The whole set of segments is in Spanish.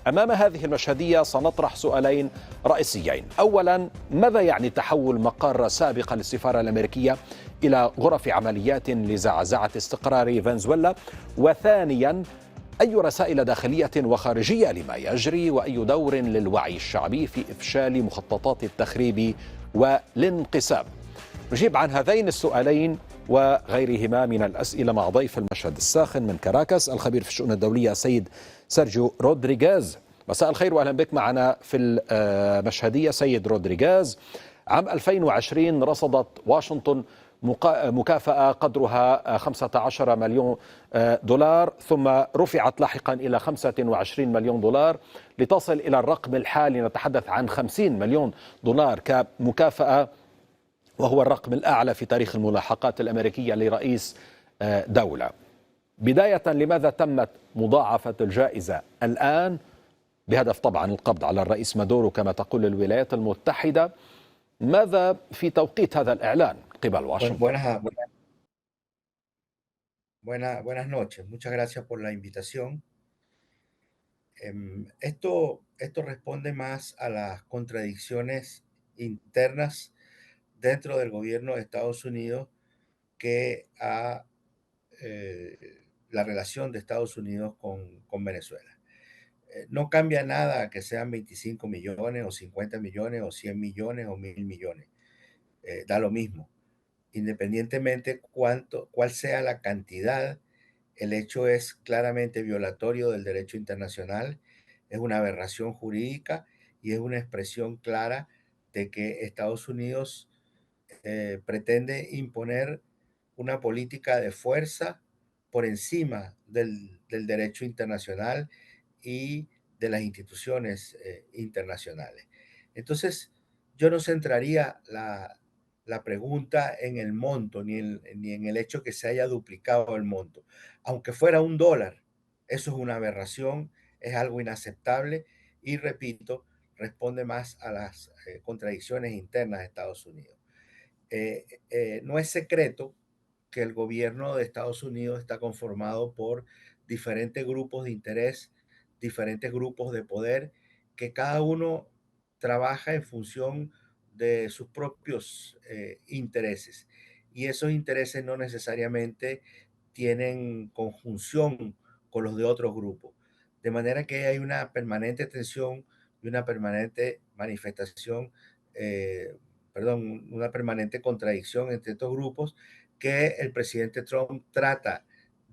أمام هذه المشهدية سنطرح سؤالين رئيسيين. أولا، ماذا يعني تحول مقر سابق للسفارة الأمريكية إلى غرف عمليات لزعزعة استقرار فنزويلا؟ وثانيا، أي رسائل داخلية وخارجية لما يجري، وأي دور للوعي الشعبي في إفشال مخططات التخريب والانقسام؟ نجيب عن هذين السؤالين وغيرهما من الأسئلة مع ضيف المشهد الساخن من كاراكاس، الخبير في الشؤون الدولية سيد سيرجيو رودريغيز. مساء الخير وأهلا بك معنا في المشهدية سيد رودريغيز. عام 2020 رصدت واشنطن مكافأة قدرها 15 مليون دولار، ثم رفعت لاحقا إلى 25 مليون دولار لتصل إلى الرقم الحالي، نتحدث عن 50 مليون دولار كمكافأة، وهو الرقم الأعلى في تاريخ الملاحقات الأمريكية لرئيس دولة. بداية، لماذا تمت مضاعفة الجائزة الآن بهدف طبعا القبض على الرئيس مادورو كما تقول الولايات المتحدة؟ ماذا في توقيت هذا الإعلان قبل واشنطن؟ Buenas noches, muchas gracias por la invitación. Esto responde más a las contradicciones internas dentro del gobierno de Estados Unidos que a la relación de Estados Unidos con Venezuela. No cambia nada que sean 25 millones o 50 millones o 100 millones o 1000 millones. Da lo mismo. Independientemente cuál sea la cantidad, el hecho es claramente violatorio del derecho internacional, es una aberración jurídica y es una expresión clara de que Estados Unidos pretende imponer una política de fuerza por encima del derecho internacional y de las instituciones internacionales. Entonces, yo no centraría la pregunta en el monto ni en el hecho que se haya duplicado el monto. Aunque fuera $1, eso es una aberración, es algo inaceptable y, repito, responde más a las contradicciones internas de Estados Unidos. No es secreto que el gobierno de Estados Unidos está conformado por diferentes grupos de interés, diferentes grupos de poder, que cada uno trabaja en función de sus propios intereses. Y esos intereses no necesariamente tienen conjunción con los de otros grupos. De manera que hay una permanente tensión y una permanente manifestación, una permanente contradicción entre estos grupos que el presidente Trump trata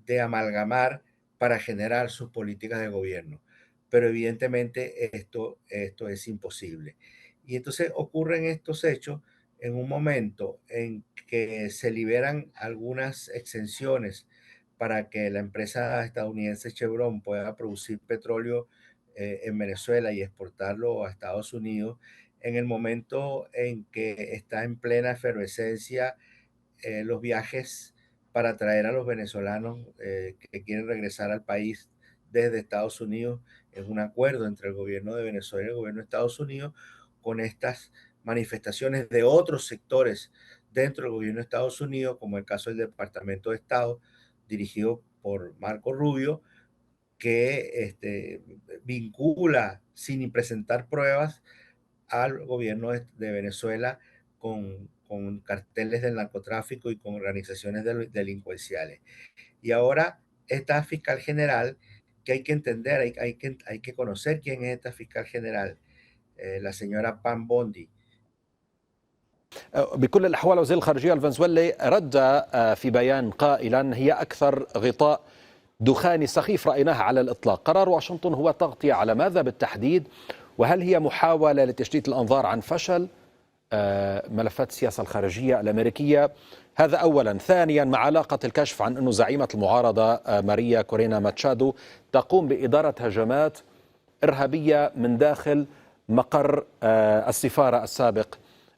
de amalgamar para generar sus políticas de gobierno. Pero evidentemente esto es imposible. Y entonces ocurren estos hechos en un momento en que se liberan algunas exenciones para que la empresa estadounidense Chevron pueda producir petróleo en Venezuela y exportarlo a Estados Unidos, en el momento en que está en plena efervescencia los viajes para traer a los venezolanos que quieren regresar al país desde Estados Unidos. Es un acuerdo entre el gobierno de Venezuela y el gobierno de Estados Unidos, con estas manifestaciones de otros sectores dentro del gobierno de Estados Unidos, como el caso del Departamento de Estado, dirigido por Marco Rubio, que vincula sin presentar pruebas al gobierno de Venezuela con carteles del narcotráfico y con organizaciones delincuenciales. Y ahora esta fiscal general, que hay que entender, hay que conocer quién es esta fiscal general, la señora Pam Bondi. بكل الأحوال وزير الخارجية الفنزويلي رد في بيان قائلا هي أكثر غطاء دخاني سخيف رأيناه على الإطلاق. قرار واشنطن هو تغطية على ماذا بالتحديد؟ وهل هي محاولة لتشتيت الأنظار عن فشل ملفات السياسة الخارجية الأمريكية؟ هذا أولا. ثانيا، مع علاقة الكشف عن أن زعيمة المعارضة ماريا كورينا ماتشادو تقوم بإدارة هجمات إرهابية من داخل مقر السفارة السابق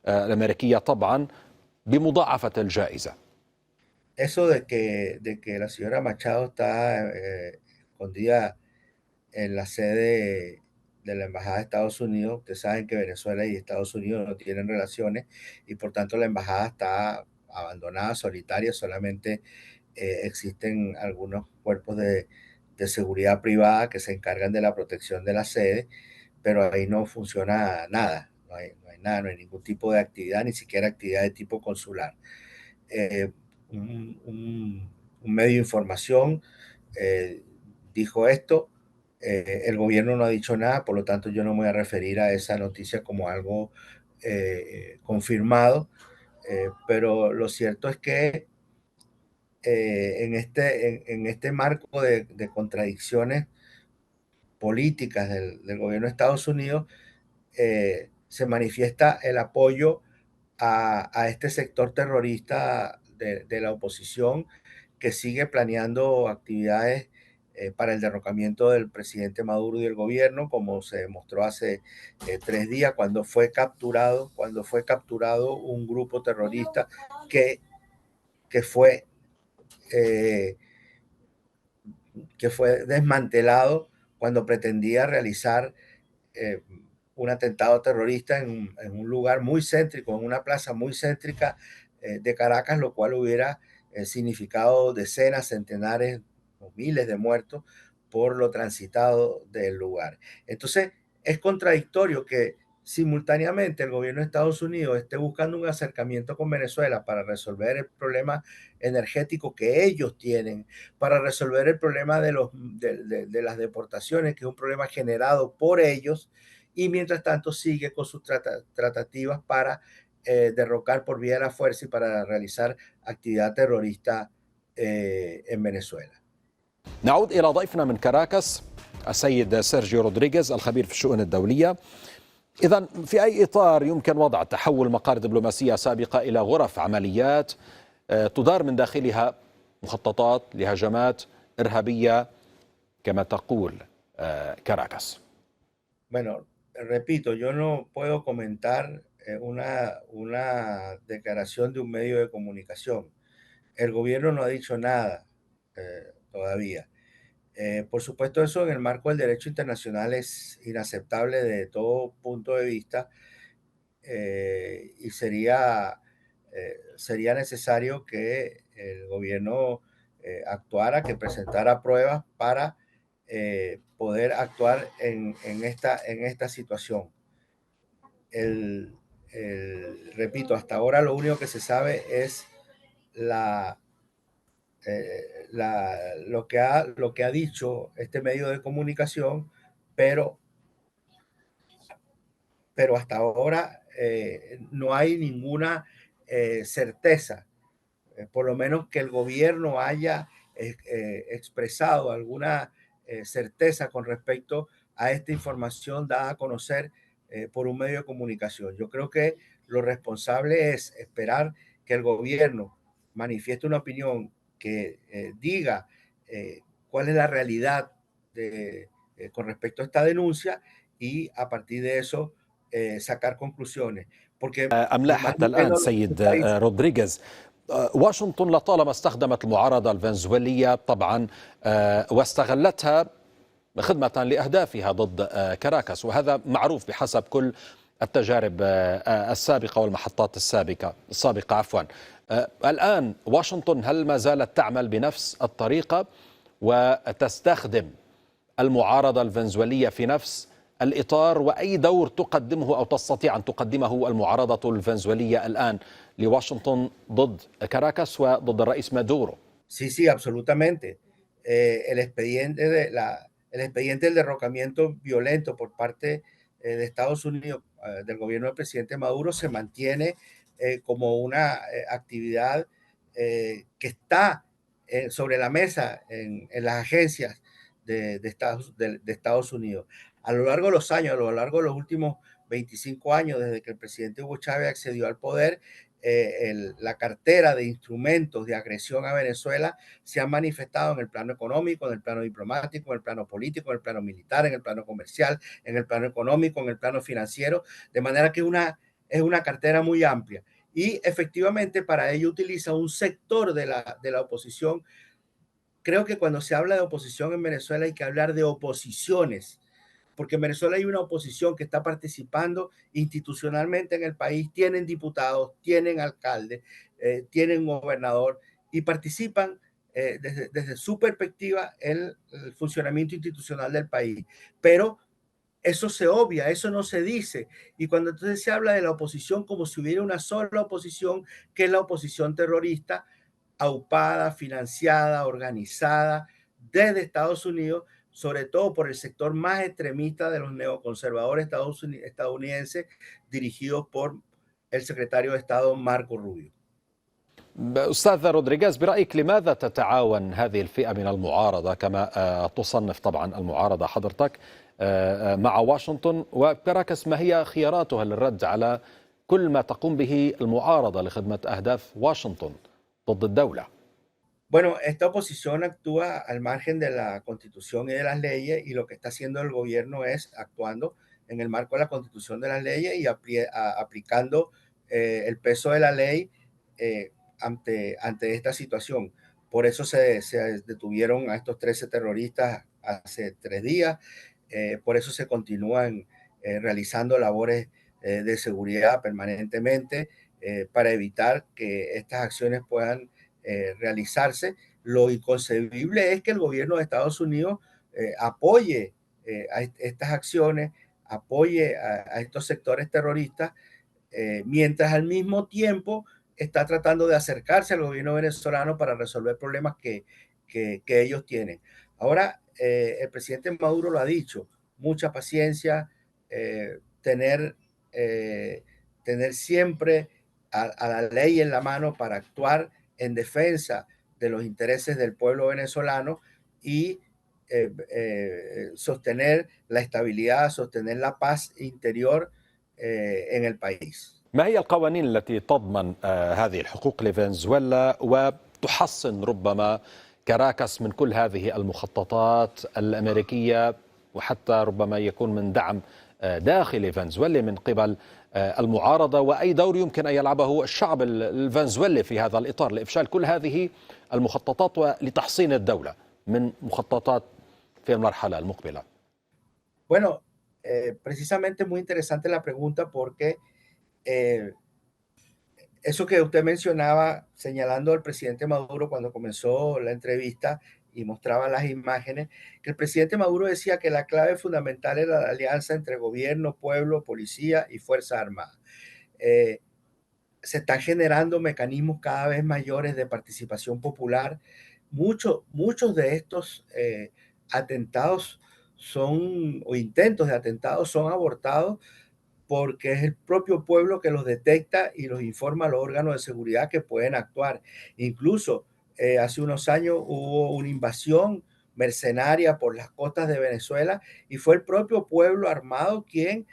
الأمريكية، طبعا بمضاعفة الجائزة. Eso de que la señora Machado está escondida en la sede de la Embajada de Estados Unidos. Ustedes saben que Venezuela y Estados Unidos no tienen relaciones y por tanto la embajada está abandonada, solitaria, solamente existen algunos cuerpos de de seguridad privada que se encargan de la protección de la sede, pero ahí no funciona nada, no hay nada, no hay ningún tipo de actividad, ni siquiera actividad de tipo consular. Eh, un medio de información dijo esto, el gobierno no ha dicho nada, por lo tanto yo no me voy a referir a esa noticia como algo confirmado, pero lo cierto es que en este marco de contradicciones políticas del gobierno de Estados Unidos, se manifiesta el apoyo a este sector terrorista de la oposición que sigue planeando actividades para el derrocamiento del presidente Maduro y del gobierno, como se demostró hace 3 días cuando fue capturado un grupo terrorista que, que fue eh, que fue desmantelado cuando pretendía realizar eh, un atentado terrorista en un lugar muy céntrico, en una plaza muy céntrica de Caracas, lo cual hubiera significado decenas, centenares o miles de muertos por lo transitado del lugar. Entonces, es contradictorio que simultáneamente el gobierno de Estados Unidos esté buscando un acercamiento con Venezuela para resolver el problema energético que ellos tienen, para resolver el problema de las deportaciones, que es un problema generado por ellos, y mientras tanto sigue con sus tratativas para derrocar por vía de la fuerza y para realizar actividad terrorista en Venezuela. نعود إلى ضيفنا من كاراكاس السيد سيرجيو رودريغيز الخبير في الشؤون الدولية. إذا في أي إطار يمكن وضع تحول مقار دبلوماسية سابقة إلى غرف عمليات تدار من داخلها مخططات لهجمات إرهابية كما تقول كاراكاس؟ Bueno, repito, yo no puedo comentar una declaración de un medio de comunicación. El gobierno no ha dicho nada todavía. Por supuesto, eso en el marco del derecho internacional es inaceptable de todo punto de vista, y sería necesario que el gobierno actuara, que presentara pruebas para poder actuar en esta situación. El, repito, hasta ahora lo único que se sabe es la, lo que ha dicho este medio de comunicación, pero, pero hasta ahora no hay ninguna certeza, por lo menos que el gobierno haya expresado alguna certeza con respecto a esta información dada a conocer por un medio de comunicación. Yo creo que lo responsable es esperar que el gobierno manifieste una opinión que diga cuál es la realidad con respecto a esta denuncia y a partir de eso sacar conclusiones. Porque أم لا حتى الآن سيد رودريغيز؟ واشنطن لطالما استخدمت المعارضة الفنزويلية طبعا واستغلتها خدمة لأهدافها ضد كاراكاس، وهذا معروف بحسب كل التجارب السابقة والمحطات السابقة عفوا. الآن واشنطن هل ما زالت تعمل بنفس الطريقة وتستخدم المعارضة الفنزويلية في نفس الإطار، وأي دور تقدمه أو تستطيع أن تقدمه المعارضة الفنزويلية الآن لواشنطن ضد كاراكاس وضد الرئيس مادورو؟ Sí, sí, absolutamente. El expediente del derrocamiento violento por parte de Estados Unidos, del gobierno del presidente Maduro, se mantiene como una actividad que está sobre la mesa en las agencias de Estados Unidos. A lo largo de los años, a lo largo de los últimos 25 años, desde que el presidente Hugo Chávez accedió al poder, la cartera de instrumentos de agresión a Venezuela se han manifestado en el plano económico, en el plano diplomático, en el plano político, en el plano militar, en el plano comercial, en el plano económico, en el plano financiero, de manera que es una cartera muy amplia. Y efectivamente para ello utiliza un sector de la oposición. Creo que cuando se habla de oposición en Venezuela hay que hablar de oposiciones, porque en Venezuela hay una oposición que está participando institucionalmente en el país, tienen diputados, tienen alcaldes, tienen gobernador y participan desde su perspectiva el funcionamiento institucional del país. Pero eso se obvia, eso no se dice. Y cuando entonces se habla de la oposición como si hubiera una sola oposición, que es la oposición terrorista, aupada, financiada, organizada desde Estados Unidos, sobre todo por el sector más extremista de los neoconservadores estadounidenses, dirigidos por el secretario de Estado Marco Rubio. أستاذ رودريغاز، برأيك لماذا تتعاون هذه الفئة من المعارضة كما تصنف طبعا المعارضة حضرتك مع واشنطن، وكاراكاس ما هي خياراتها للرد على كل ما تقوم به المعارضة لخدمة أهداف واشنطن ضد الدولة؟ Bueno, esta oposición actúa al margen de la Constitución y de las leyes, y lo que está haciendo el gobierno es actuando en el marco de la Constitución, de las leyes, y aplicando el peso de la ley eh, ante esta situación. Por eso se detuvieron a estos 13 terroristas hace 3 días. Por eso se continúan realizando labores de seguridad permanentemente, para evitar que estas acciones puedan realizarse. Lo inconcebible es que el gobierno de Estados Unidos apoye a estas acciones, apoye a estos sectores terroristas, mientras al mismo tiempo está tratando de acercarse al gobierno venezolano para resolver problemas que ellos tienen. Ahora, el presidente Maduro lo ha dicho: mucha paciencia, tener, tener siempre a la ley en la mano para actuar en defensa de los intereses del pueblo venezolano, y sostener la estabilidad, sostener la paz interior en el país. ما هي القوانين التي تضمن هذه الحقوق لفنزويلا وتحصن ربما كاراكاس من كل هذه المخططات الأمريكية، وحتى ربما يكون من دعم داخلي فنزويلي من قبل المعارضة، وأي دور يمكن أن يلعبه الشعب الفنزويلي في هذا الإطار لإفشال كل هذه المخططات ولتحصين الدولة من مخططات في المرحلة المقبلة؟ Bueno, precisamente muy interesante la pregunta, porque eso que usted mencionaba, señalando al presidente Maduro cuando comenzó la entrevista y mostraba las imágenes, que el presidente Maduro decía que la clave fundamental era la alianza entre gobierno, pueblo, policía y Fuerzas Armadas. Eh, Se están generando mecanismos cada vez mayores de participación popular. Muchos de estos atentados o intentos de atentados son abortados porque es el propio pueblo que los detecta y los informa a los órganos de seguridad que pueden actuar. Incluso hace unos años hubo una invasión mercenaria por las costas de Venezuela, y fue el propio pueblo armado quien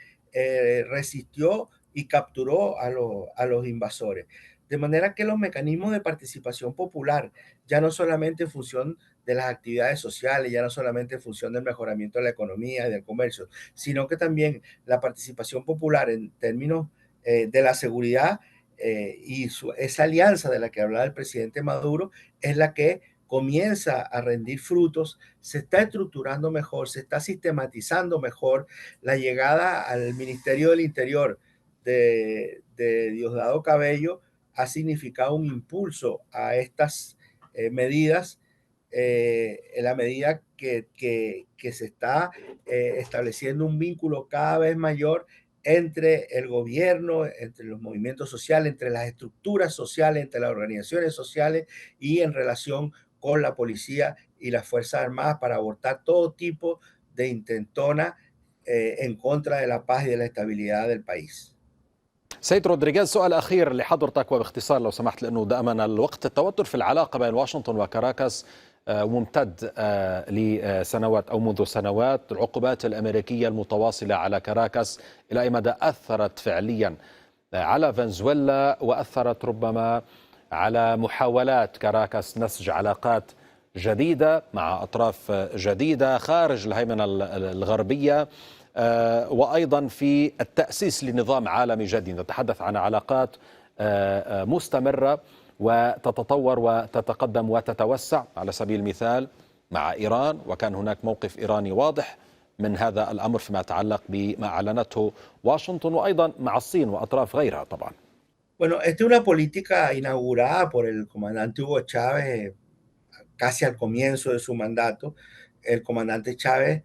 resistió y capturó a los invasores. De manera que los mecanismos de participación popular, ya no solamente en función de las actividades sociales, ya no solamente en función del mejoramiento de la economía y del comercio, sino que también la participación popular en términos de la seguridad, esa alianza de la que hablaba el presidente Maduro, es la que comienza a rendir frutos, se está estructurando mejor, se está sistematizando mejor. La llegada al Ministerio del Interior de Diosdado Cabello significado un impulso a estas medidas, en la medida que se está estableciendo un vínculo cada vez mayor entre el gobierno, entre los movimientos sociales, entre las estructuras sociales, entre las organizaciones sociales, y en relación con la policía y las Fuerzas Armadas, para abortar todo tipo de intentona en contra de la paz y de la estabilidad del país. سيد رودريغاز، سؤال أخير لحضرتك وباختصار لو سمحت، لأنه دائما الوقت. التوتر في العلاقة بين واشنطن وكاراكاس ممتد لسنوات أو منذ سنوات. العقوبات الأمريكية المتواصلة على كاراكاس إلى أي مدى أثرت فعليا على فنزويلا، وأثرت ربما على محاولات كاراكاس نسج علاقات جديدة مع أطراف جديدة خارج الهيمنة الغربية، وأيضا في التأسيس لنظام عالمي جديد. نتحدث عن علاقات مستمرة وتتطور وتتقدم وتتوسع، على سبيل المثال مع إيران، وكان هناك موقف إيراني واضح من هذا الأمر فيما يتعلق بما أعلنته واشنطن، وأيضا مع الصين وأطراف غيرها طبعا. Bueno, esta es una política inaugurada por el comandante Hugo Chávez casi al comienzo de su mandato, el comandante Chávez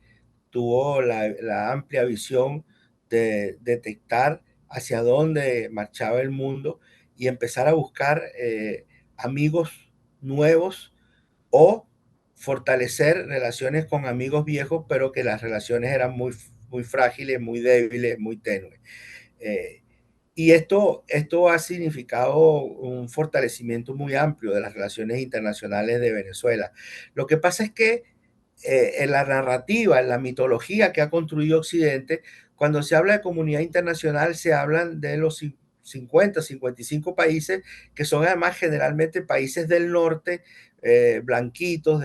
tuvo la amplia visión de detectar hacia dónde marchaba el mundo y empezar a buscar amigos nuevos o fortalecer relaciones con amigos viejos, pero que las relaciones eran muy frágiles, muy débiles, muy tenues. Y esto ha significado un fortalecimiento muy amplio de las relaciones internacionales de Venezuela. Lo que pasa es que en la narrativa, en la mitología que ha construido Occidente, cuando se habla de comunidad internacional, se hablan de los 50, 55 países, que son además generalmente países del norte, blanquitos,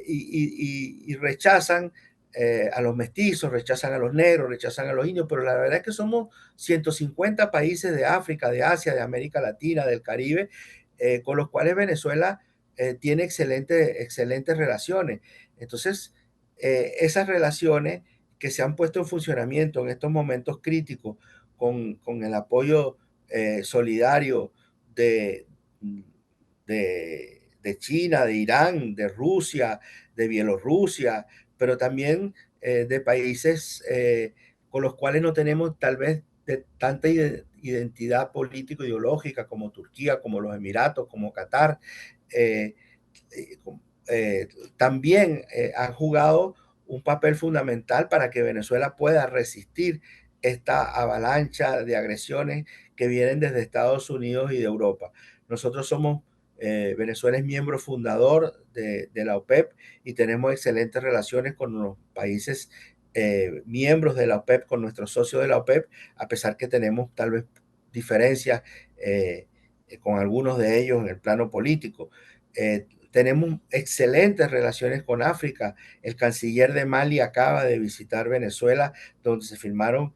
y rechazan a los mestizos, rechazan a los negros, rechazan a los indios, pero la verdad es que somos 150 países de África, de Asia, de América Latina, del Caribe, con los cuales Venezuela tiene excelentes relaciones. Entonces, esas relaciones que se han puesto en funcionamiento en estos momentos críticos con el apoyo solidario de, de China, de Irán, de Rusia, de Bielorrusia, pero también de países con los cuales no tenemos tal vez de tanta identidad político-ideológica como Turquía, como los Emiratos, como Qatar. Eh, eh, También han jugado un papel fundamental para que Venezuela pueda resistir esta avalancha de agresiones que vienen desde Estados Unidos y de Europa. Nosotros somos, Venezuela es miembro fundador de la OPEP y tenemos excelentes relaciones con los países miembros de la OPEP, con nuestros socios de la OPEP, a pesar que tenemos tal vez diferencias con algunos de ellos en el plano político. Tenemos excelentes relaciones con África. El canciller de Mali acaba de visitar Venezuela, donde se firmaron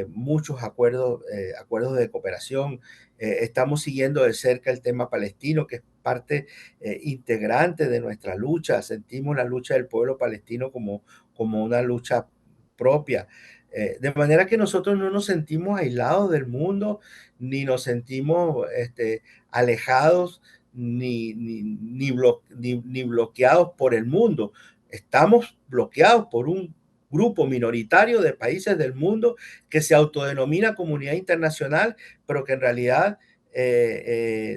muchos acuerdos de cooperación. Estamos siguiendo de cerca el tema palestino, que es parte integrante de nuestra lucha. Sentimos la lucha del pueblo palestino como una lucha propia. De manera que nosotros no nos sentimos aislados del mundo, ni nos sentimos alejados ni bloqueados por el mundo. Estamos bloqueados por un grupo minoritario de países del mundo que se autodenomina comunidad internacional, pero que en realidad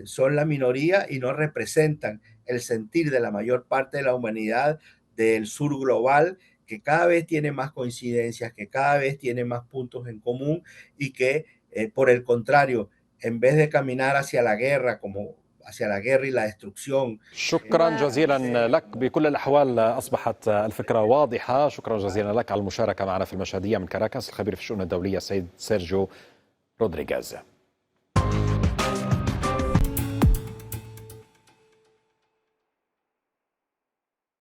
son la minoría y no representan el sentir de la mayor parte de la humanidad del sur global, que cada vez tiene más coincidencias, que cada vez tiene más puntos en común y que, por el contrario, en vez de caminar hacia la guerra y la destrucción. شكرا جزيلا لك. بكل الأحوال أصبحت الفكرة واضحة. شكرا جزيلا لك على المشاركة معنا في المشهدية من كاراكاس الخبير في الشؤون الدولية السيد سيرجيو رودريغيز.